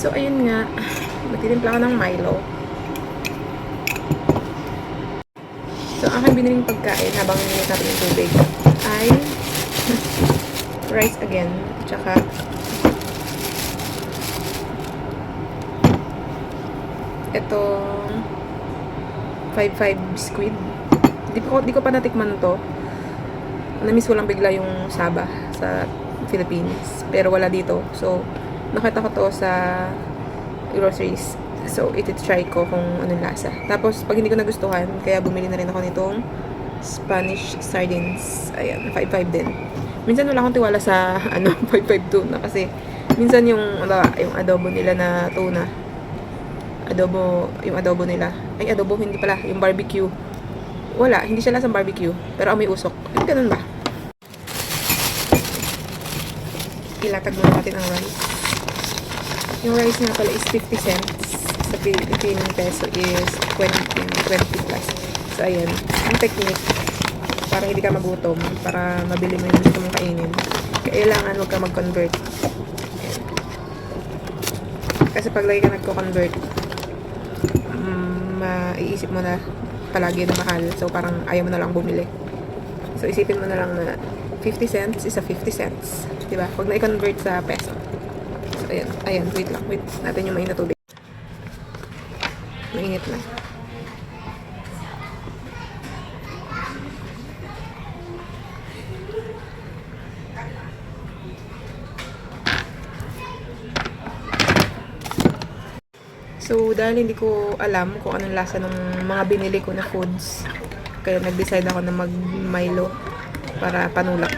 So, ayun nga. Magtitimpla ako ng Milo. So, ang aking biniling pagkain habang nilit natin yung tubig ay rice again. Tsaka itong 5-5 squid. Di ko pa natikman to. Na-miss ko lang bigla yung Saba sa Philippines. Pero wala dito. So, nakita ko to sa groceries. So, iti-try ko kung anong lasa. Tapos, pag hindi ko nagustuhan, kaya bumili na rin ako nitong Spanish sardines. Ayan, 5-5 din. Minsan wala akong tiwala sa 5-5 tuna kasi minsan yung adobo nila na tuna. Yung adobo nila. Ay, adobo, hindi pala. Yung barbecue. Wala, hindi siya lasang barbecue. Pero amoy usok. Ay, ganun ba? Ilatag muna natin ang rice. Yung rice nga pala is 50 cents. Sa Philippine peso is 20 plus. So, ayan. Ang technique, para hindi ka magutom, para mabili mo yung gusto mong kainin, kailangan huwag ka mag-convert. Ayan. Kasi pag lagi ka nagko-convert, maiisip mo na palagi na mahal. So, parang ayaw mo na lang bumili. So, isipin mo na lang na 50 cents is a 50 cents. Diba? Huwag na i-convert sa peso. So, ayan. Ayan. Wait lang. Wait natin yung mainit na tubig. Mainit na. So, dahil hindi ko alam kung anong lasa ng mga binili ko na foods, kaya nag-decide ako na mag-Milo para panulak.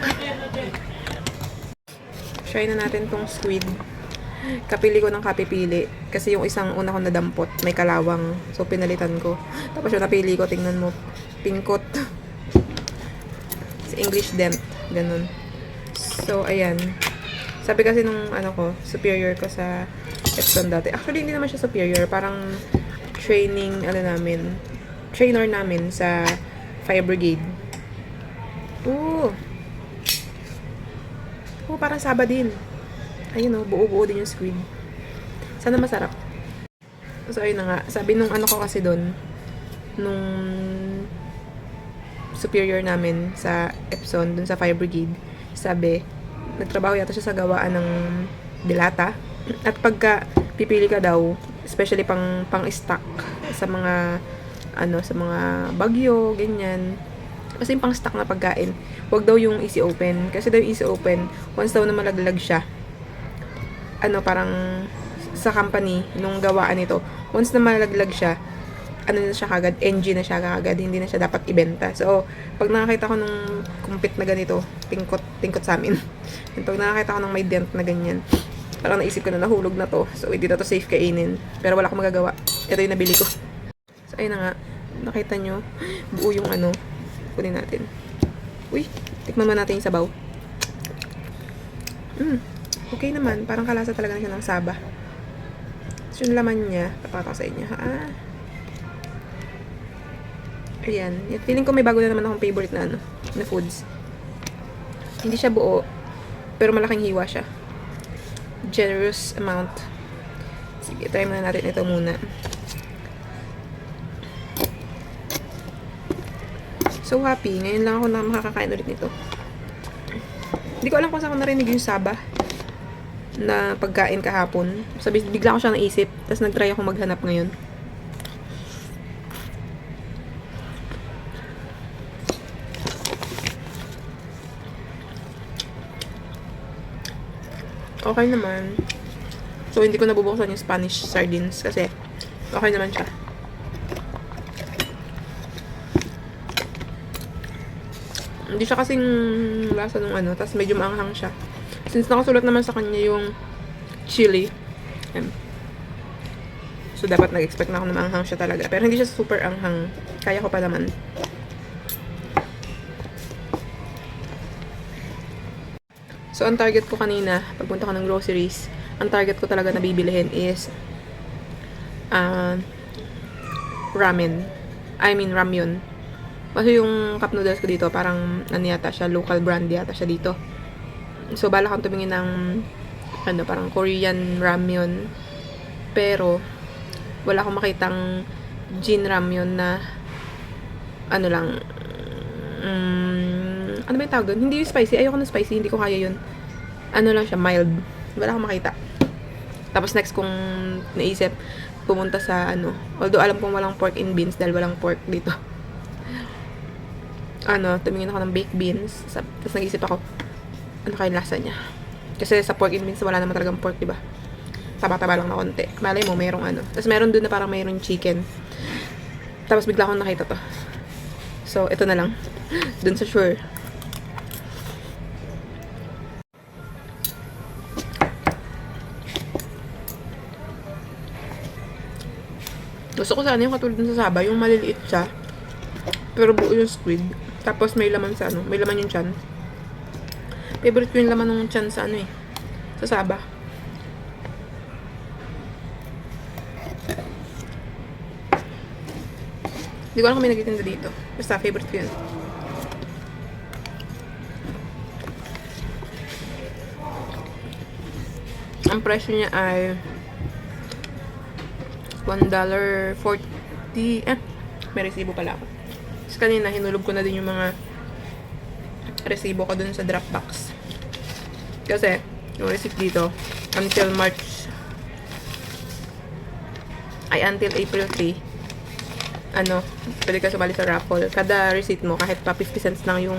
Try na natin tong squid. Kapili ko ng kapipili. Kasi yung isang una ko nadampot, may kalawang. So, pinalitan ko. Tapos yung napili ko, tingnan mo, pingkot. Sa English dent. Ganun. So, ayan. Sabi kasi nung superior ko sa Epson dati. Actually, hindi naman siya superior. Parang trainer namin sa Fire Brigade. Oo. Parang Saba din. Ayun buo-buo din yung squid. Sana masarap. So, ayun na nga. Sabi nung ko kasi doon, nung superior namin sa Epson, dun sa Fire Brigade, sabi, nagtrabaho yata siya sa gawaan ng dilata. At pagka pipili ka daw, especially pang-stock sa mga sa mga bagyo, ganyan. Kasi yung pang-stock na pagkain, wag daw yung easy open. Kasi daw yung easy open, once daw na malaglag siya, parang sa company, nung gawaan nito, once na malaglag siya, na siya kagad, NG na siya kagad, hindi na siya dapat ibenta. So, pag nakakita ko nung kumpit na ganito, tingkot sa amin. Pag nakakita ko nung may dent na ganyan, parang naisip ko na nahulog na to. So, hindi na to safe kainin. Pero wala akong magagawa. Ito yung nabili ko. So, ayun na nga. Nakita nyo, buo yung kunin natin. Uy, tikman mo natin yung sabaw. Okay naman. Parang kalasa talaga na siya ng Saba. So, yung laman niya, papakita ko sa inyo. Ayan. Feeling ko may bago na naman akong favorite na na foods. Hindi siya buo, pero malaking hiwa siya. Generous amount. Sige, try muna natin ito muna. So happy. Ngayon lang ako na makakakain ulit nito. Hindi ko alam kung saan ko narinig yung Saba na pagkain kahapon. Sabi, bigla ko siya naisip. Tapos nag-try ako maghanap ngayon. Okay naman. So, hindi ko nabubuksan yung Spanish sardines kasi okay naman siya. Hindi siya kasing lasa nung tapos medyo maanghang siya. Since nakasulat naman sa kanya yung chili. So, dapat nag-expect na ako na maanghang siya talaga. Pero hindi siya super anghang. Kaya ko pa naman. So, ang target ko kanina, pagpunta ko ng groceries, ang target ko talaga na bibilihin is ramen. I mean, ramyun. Kasi yung cup noodles ko dito, parang yata siya, local brand yata siya dito. So, bala kang tumingin ng parang Korean ramyun Pero, wala akong makitang Jin ramyun na ano lang, ano ba yung tawag doon? Hindi yung spicy. Ayoko ng spicy. Hindi ko kaya yun. Ano lang siya, mild. Wala akong makita. Tapos next kong naisip, pumunta sa ano. Although alam kong walang pork in beans dahil walang pork dito. Tumingin ako ng baked beans. Tapos nag-isip ako, ano kaya lasa niya? Kasi sa pork in beans wala naman talagang pork, diba? Taba-taba lang na konti. Malay mo, mayroong ano. Tapos meron dun na parang mayroong chicken. Tapos bigla akong nakita to. So, ito na lang. Dun sa Sure. Gusto ko sana yung katulad dun sa Saba, yung maliliit siya. Pero buo yung squid. Tapos may laman sa ano, may laman yung chan. Favorite ko yung laman ng chan sa ano eh. Sa Saba. Hindi ko alam kung may nagtitinda dito. Basta favorite ko yun. Ang presyo niya ay $1.40. May resibo pala ako. Kasi kanina, hinulog ko na din yung mga resibo ko dun sa Dropbox. Kasi, yung receipt dito, until April 3, pwede ka sumali sa raffle. Kada receipt mo, kahit pa 50 cents lang yung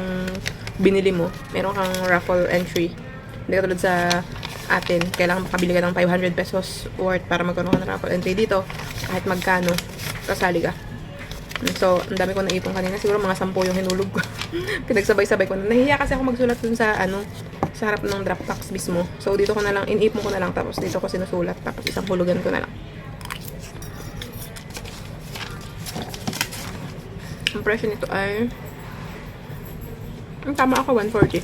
binili mo, meron kang raffle entry. Hindi ka tulad sa atin, kailangan makabili ka ng 500 pesos worth para magkaroon ka ng raffle entry. Dito, kahit magkano, kasali ka. So, ang dami ko naipon kanina. Siguro mga 10 yung hinulog ko. Pinagsabay-sabay ko na. Nahihiya kasi ako magsulat dun sa, sa harap ng Dropbox mismo. So, dito ko na lang, inipon ko na lang. Tapos, dito ko sinusulat. Tapos, isang hulugan ko na lang. Ang presyo nito ay, tama ako, $1.40.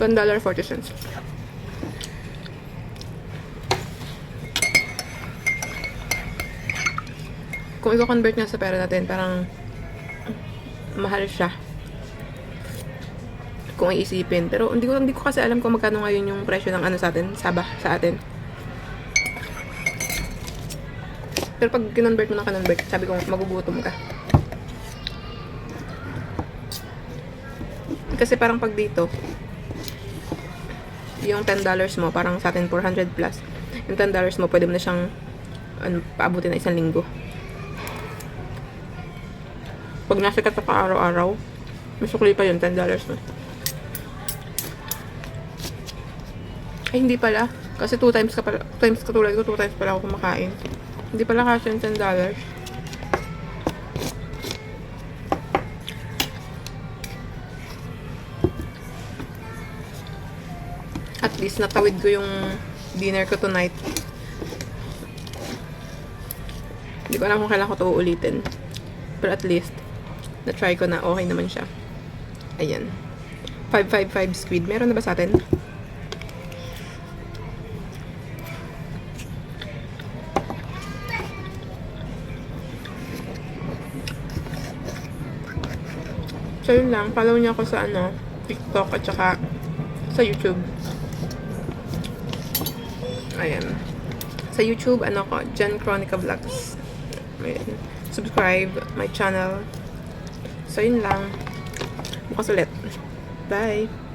$1.40. Kung i-convert nga sa pera natin, parang mahal siya. Kung iisipin. Pero hindi ko kasi alam kung magkano ngayon yung presyo ng sa atin, Saba sa atin. Pero pag kinonvert mo ng convert, sabi ko, magugutom ka. Kasi parang pag dito, yung $10 mo, parang sa atin 400 plus. Yung $10 mo, pwede mo na siyang paabutin na 1 linggo. Pag nasikat ka pa araw-araw, may sukli pa yun, $10 mo. Ay, hindi pala. Kasi 2 times katulad ko, 2 times pala ako kumakain. Hindi pala kasi yung $10. At least, natawid ko yung dinner ko tonight. Hindi ko alam kung kailan ko ito uulitin. Pero at least, na-try ko na okay naman siya. Ayan. 555 squid. Meron na ba sa atin? So, yun lang. Follow niyo ako sa TikTok at saka sa YouTube. Ayan. Sa YouTube, ko, Jen Chronica Vlogs. Ayan. Subscribe my channel. So, yun lang. Bukas ulit. Bye!